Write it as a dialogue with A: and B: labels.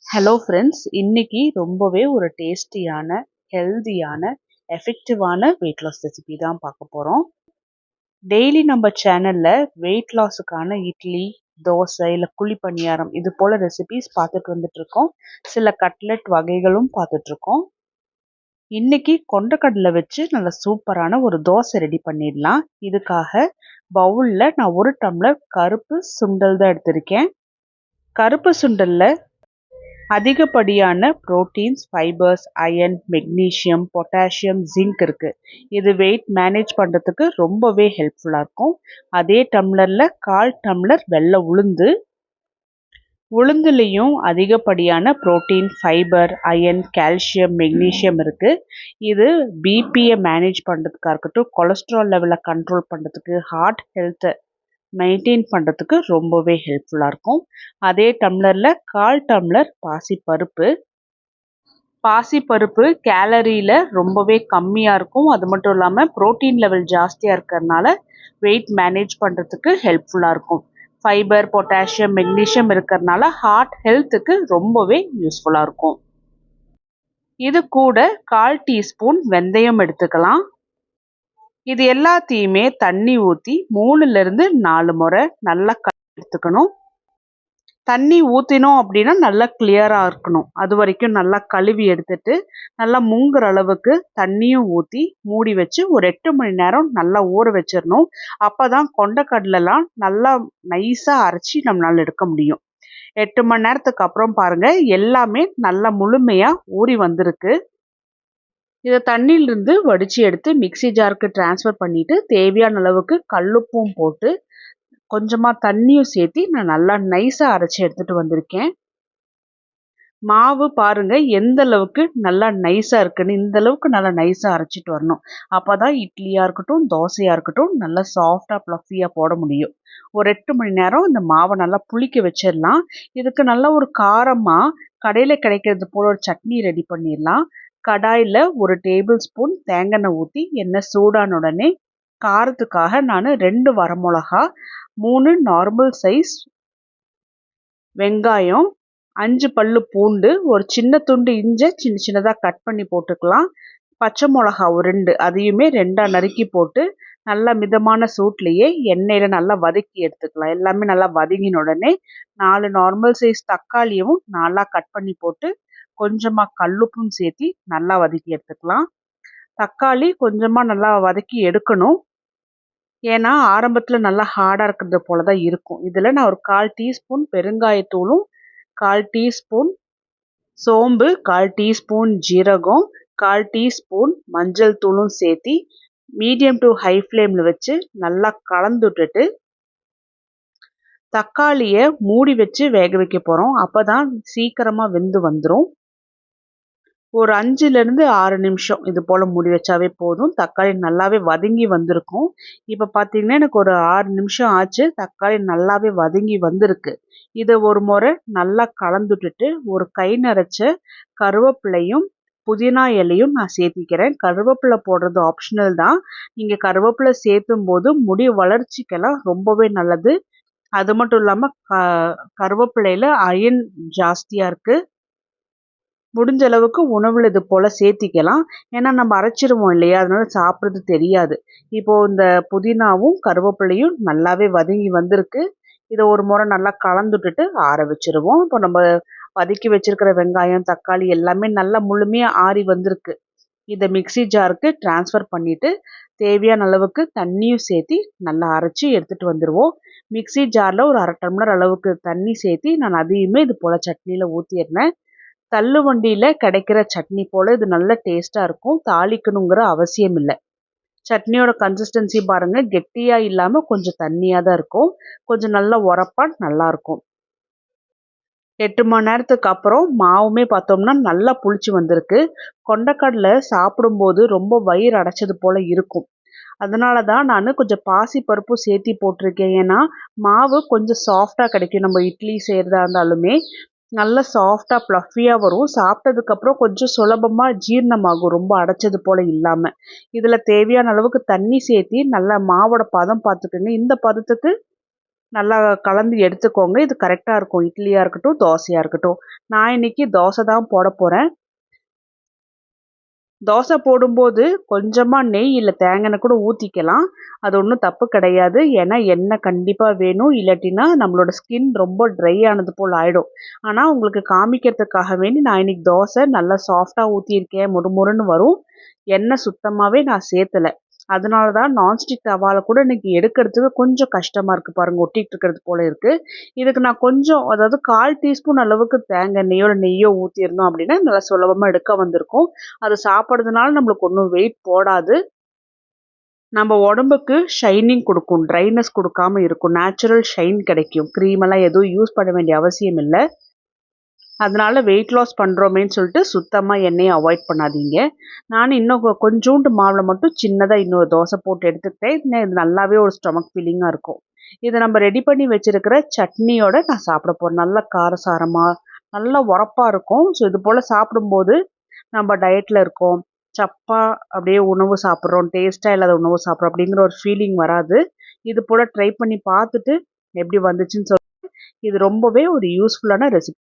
A: Hello friends, இன்னைக்கு ரொம்பவே ஒரு டேஸ்டியான, ஹெல்தியான, எஃபெக்டிவான வெயிட் லாஸ் ரெசிபி தான் பார்க்க போகிறோம். டெய்லி நம்ம சேனலில் வெயிட் லாஸுக்கான இட்லி, தோசை இல்லை குழி பணியாரம் இது போல் ரெசிபிஸ் பார்த்துட்டு வந்துட்ருக்கோம். சில கட்லெட் வகைகளும் பார்த்துட்ருக்கோம். இன்னைக்கு கொண்டக்கடலை வச்சு நல்ல சூப்பரான ஒரு தோசை ரெடி பண்ணிடலாம். இதுக்காக பவுலில் நான் 1 டம்ளர் கருப்பு சுண்டல் தான் எடுத்திருக்கேன். கருப்பு சுண்டலில் அதிகப்படியான proteins, fibres, iron, magnesium, potassium, zinc இருக்குது. இது வெயிட் மேனேஜ் பண்ணுறதுக்கு ரொம்பவே ஹெல்ப்ஃபுல்லாக இருக்கும். அதே டம்ளரில் 1/4 டம்ளர் வெள்ளை உளுந்து. உளுந்துலேயும் அதிகப்படியான protein, fibre, iron, calcium, magnesium இருக்குது. இது பிபியை மேனேஜ் பண்ணுறதுக்காக இருக்கட்டும், கொலஸ்ட்ரால் லெவலை கண்ட்ரோல் பண்ணுறதுக்கு, ஹார்ட் ஹெல்த்தை மெயின்டைன் பண்ணுறதுக்கு ரொம்பவே ஹெல்ப்ஃபுல்லாக இருக்கும். அதே டம்ளரில் 1/4 டம்ளர் பாசிப்பருப்பு. பாசிப்பருப்பு கேலரியில் ரொம்பவே கம்மியாக இருக்கும். அது மட்டும் இல்லாமல் புரோட்டீன் லெவல் ஜாஸ்தியாக இருக்கிறதுனால வெயிட் மேனேஜ் பண்ணுறதுக்கு ஹெல்ப்ஃபுல்லாக இருக்கும். ஃபைபர், பொட்டாசியம், மெக்னீஷியம் இருக்கிறதுனால ஹார்ட் ஹெல்த்துக்கு ரொம்பவே யூஸ்ஃபுல்லாக இருக்கும். இது கூட 1/4 டீஸ்பூன் வெந்தயம் எடுத்துக்கலாம். இது எல்லாத்தையுமே தண்ணி ஊற்றி 3லிருந்து 4 முறை நல்லா எடுத்துக்கணும். தண்ணி ஊற்றினோம் அப்படின்னா நல்லா கிளியராக இருக்கணும். அது வரைக்கும் நல்லா கழுவி எடுத்துட்டு நல்லா முங்குற அளவுக்கு தண்ணியும் ஊற்றி மூடி வச்சு ஒரு 8 மணி நேரம் நல்லா ஊற வச்சிடணும். அப்போ தான் கொண்டக்கடலைலாம் நல்லா நைஸாக அரைச்சி நம்மளால் எடுக்க முடியும். 8 மணி நேரத்துக்கு அப்புறம் பாருங்கள், எல்லாமே நல்லா முழுமையாக ஊறி வந்திருக்கு. இதை தண்ணியிலிருந்து வடித்து எடுத்து மிக்ஸி ஜாருக்கு ட்ரான்ஸ்ஃபர் பண்ணிவிட்டு தேவையான அளவுக்கு கல்லுப்பும் போட்டு கொஞ்சமாக தண்ணியும் சேர்த்து நான் நல்லா நைஸாக அரைச்சி எடுத்துகிட்டு வந்திருக்கேன். மாவு பாருங்கள் எந்த அளவுக்கு நல்லா நைஸாக இருக்குன்னு. இந்த அளவுக்கு நல்லா நைஸாக அரைச்சிட்டு வரணும். அப்போ தான் இட்லியாக இருக்கட்டும், தோசையாக இருக்கட்டும் நல்லா சாஃப்டாக ப்ளஃபியாக போட முடியும். ஒரு 8 மணி நேரம் இந்த மாவை நல்லா புளிக்க வச்சிடலாம். இதுக்கு நல்ல ஒரு காரமாக கடையில் கிடைக்கிறது போல் ஒரு சட்னி ரெடி பண்ணிடலாம். கடாயில் 1 டேபிள் ஸ்பூன் தேங்காய் எண்ணெய் ஊற்றி எண்ணெய் சூடான உடனே காரத்துக்காக நான் 2 வரமிளகா, 3 நார்மல் சைஸ் வெங்காயம், 5 பல்லு பூண்டு, ஒரு சின்ன துண்டு இஞ்சி சின்ன சின்னதாக கட் பண்ணி போட்டுக்கலாம். பச்சை மிளகா ஒரு 2 அதையுமே 2ஆக நறுக்கி போட்டு நல்லா மிதமான சூட்லேயே எண்ணெயில் நல்லா வதக்கி எடுத்துக்கலாம். எல்லாமே நல்லா வதங்கின உடனே 4 நார்மல் சைஸ் தக்காளியும் 4ஆக கட் பண்ணி போட்டு கொஞ்சமாக கல்லுப்பும் சேர்த்து நல்லா வதக்கி எடுத்துக்கலாம். தக்காளி கொஞ்சமாக நல்லா வதக்கி எடுக்கணும். ஏன்னா ஆரம்பத்தில் நல்லா ஹார்டாக இருக்கிறது போல தான் இருக்கும். இதில் நான் ஒரு 1/4 டீஸ்பூன் பெருங்காயத்தூளும், 1/4 டீஸ்பூன் சோம்பு, 1/4 டீஸ்பூன் ஜீரகம், 1/4 டீஸ்பூன் மஞ்சள் தூளும் சேர்த்து மீடியம் டு ஹை ஃப்ளேமில் வச்சு நல்லா கலந்து விட்டுட்டு தக்காளியை மூடி வச்சு வேக வைக்க போகிறோம். அப்போ தான் சீக்கிரமாக வெந்து வந்துடும். ஒரு 5லிருந்து 6 நிமிஷம் இது போல் மூடி வச்சாவே போதும். தக்காளி நல்லாவே வதங்கி வந்திருக்கும். இப்போ பார்த்தீங்கன்னா எனக்கு ஒரு 6 நிமிஷம் ஆச்சு. தக்காளி நல்லாவே வதங்கி வந்திருக்கு. இதை ஒரு முறை நல்லா கலந்துட்டுட்டு ஒரு கை நிறைச்ச கருவேப்பிலையும் புதினா இலையும் நான் சேர்த்திக்கிறேன். கருவேப்பிலை போடுறது ஆப்ஷனல் தான். நீங்கள் கருவேப்பிலை சேர்த்தும் போது முடி வளர்ச்சிக்கெல்லாம் ரொம்பவே நல்லது. அது மட்டும் இல்லாமல் கருவேப்பிலையில் அயர்ன் ஜாஸ்தியாக இருக்குது. முடிஞ்ச அளவுக்கு உணவில் இது போல் சேர்த்திக்கலாம். ஏன்னா நம்ம அரைச்சிருவோம் இல்லையா, அதனால சாப்பிட்றது தெரியாது. இப்போது இந்த புதினாவும் கருவேப்பிலையும் நல்லாவே வதங்கி வந்திருக்கு. இதை ஒரு முறை நல்லா கலந்துட்டுட்டு ஆற வச்சுருவோம். இப்போ நம்ம வதக்கி வச்சுருக்கிற வெங்காயம், தக்காளி எல்லாமே நல்லா முழுமையாக ஆறி வந்திருக்கு. இதை மிக்ஸி ஜாருக்கு ட்ரான்ஸ்ஃபர் பண்ணிவிட்டு தேவையான அளவுக்கு தண்ணியும் சேர்த்து நல்லா அரைச்சி எடுத்துகிட்டு வந்துடுவோம். மிக்ஸி ஜாரில் ஒரு 1/2 டம்ளர் அளவுக்கு தண்ணி சேர்த்து நான் அதையுமே இது போல் சட்னியில் ஊற்றிடுறேன். தள்ளு வண்டியில் கிடைக்கிற சட்னி போல் இது நல்ல டேஸ்ட்டாக இருக்கும். தாளிக்கணுங்கிற அவசியம் இல்லை. சட்னியோட கன்சிஸ்டன்சி பாருங்கள், கெட்டியாக இல்லாமல் கொஞ்சம் தண்ணியாக தான் இருக்கும். கொஞ்சம் நல்லா உரப்பாக நல்லாயிருக்கும். 8 மணி நேரத்துக்கு அப்புறம் மாவுமே பார்த்தோம்னா நல்லா புளிச்சு வந்திருக்கு. கொண்டக்கடலை சாப்பிடும்போது ரொம்ப வயிறு அடைச்சது போல் இருக்கும். அதனால தான் நான் கொஞ்சம் பாசிப்பருப்பும் சேர்த்தி போட்டிருக்கேன். ஏன்னா மாவு கொஞ்சம் சாஃப்டாக கிடைக்கும். நம்ம இட்லி செய்கிறதா இருந்தாலுமே நல்லா சாஃப்டாக ப்ளஃபியாக வரும். சாப்பிட்டதுக்கப்புறம் கொஞ்சம் சுலபமாக ஜீரணமாகும், ரொம்ப அடைச்சது போல் இல்லாமல். இதில் தேவையான அளவுக்கு தண்ணி சேர்த்தி நல்லா மாவோட பதம் பார்த்துக்குங்க. இந்த பதத்துக்கு நல்லா கலந்து எடுத்துக்கோங்க. இது கரெக்டாக இருக்கும். இட்லியாக இருக்கட்டும், தோசையாக இருக்கட்டும். நான் இன்னைக்கு தோசை தான் போட போகிறேன். தோசை போடும்போது கொஞ்சமா நெய் இல்ல தேங்காய் எண்ணெய் கூட ஊத்திக்கலாம். அது ஒண்ணும் தப்பு கிடையாது. ஏன்னா எண்ணெய் கண்டிப்பா வேணும். இல்லாட்டினா நம்மளோட ஸ்கின் ரொம்ப ட்ரை ஆனது போல ஆயிடும். ஆனா உங்களுக்கு காமிக்கிறதுக்காக வேண்டி நான் இன்னைக்கு தோசை நல்லா சாஃப்ட்டா ஊத்தியிருக்கேன். மொறுமொறுன்னு வரும். எண்ணெய் சுத்தமாவே நான் சேர்த்தல. அதனால தான் நான்ஸ்டிக் தவால கூட இன்னைக்கு எடுக்கிறதுக்கு கொஞ்சம் கஷ்டமா இருக்கு பாருங்க. ஒட்டிட்டு இருக்கிறது போல இருக்கு. இதுக்கு நான் கொஞ்சம் அதாவது 1/4 டீஸ்பூன் அளவுக்கு தேங்காய் எண்ணெயோ, நெய்யோ ஊத்தியிருந்தோம் அப்படின்னா நல்லா சுலபமா எடுக்க வந்திருக்கும். அது சாப்பிடுறதுனால நம்மளுக்கு ஒண்ணும் வெயிட் போடாது. நம்ம உடம்புக்கு ஷைனிங் குடுக்கும். ட்ரைனஸ் குடுக்காம இருக்கும். நேச்சுரல் ஷைன் கிடைக்கும். கிரீம் எல்லாம் எதுவும் யூஸ் பண்ண வேண்டிய அவசியம் இல்ல. அதனால வெயிட் லாஸ் பண்றோமேன்னு சொல்லிட்டு சுத்தமா எண்ணெய அவாய்ட் பண்ணாதீங்க. நானும் இன்னும் கொஞ்சூண்டு மாவுல மட்டும் சின்னதா இன்னொரு தோசை போட்டு எடுத்துக்கிட்டேன். இன்னும் இது நல்லாவே ஒரு ஸ்டொமக் ஃபில்லிங்கா இருக்கும். இத நம்ம ரெடி பண்ணி வச்சிருக்கிற சட்னியோட நான் சாப்பிட போறேன். நல்ல காரசாரமா, நல்லா உரப்பா இருக்கும். ஸோ இது போல சாப்பிடும்போது நம்ம டயட்ல இருக்கோம். சப்பா அப்படியே உணவு சாப்பிடுறோம். டேஸ்ட்டா இல்லாத உணவு சாப்பிடுறோம் அப்படிங்கிற ஒரு ஃபீலிங் வராது. இது போல ட்ரை பண்ணி பார்த்துட்டு எப்படி வந்துச்சுன்னு இது ரொம்பவே ஒரு யூஸ்ஃபுல்லான ரெசிபி.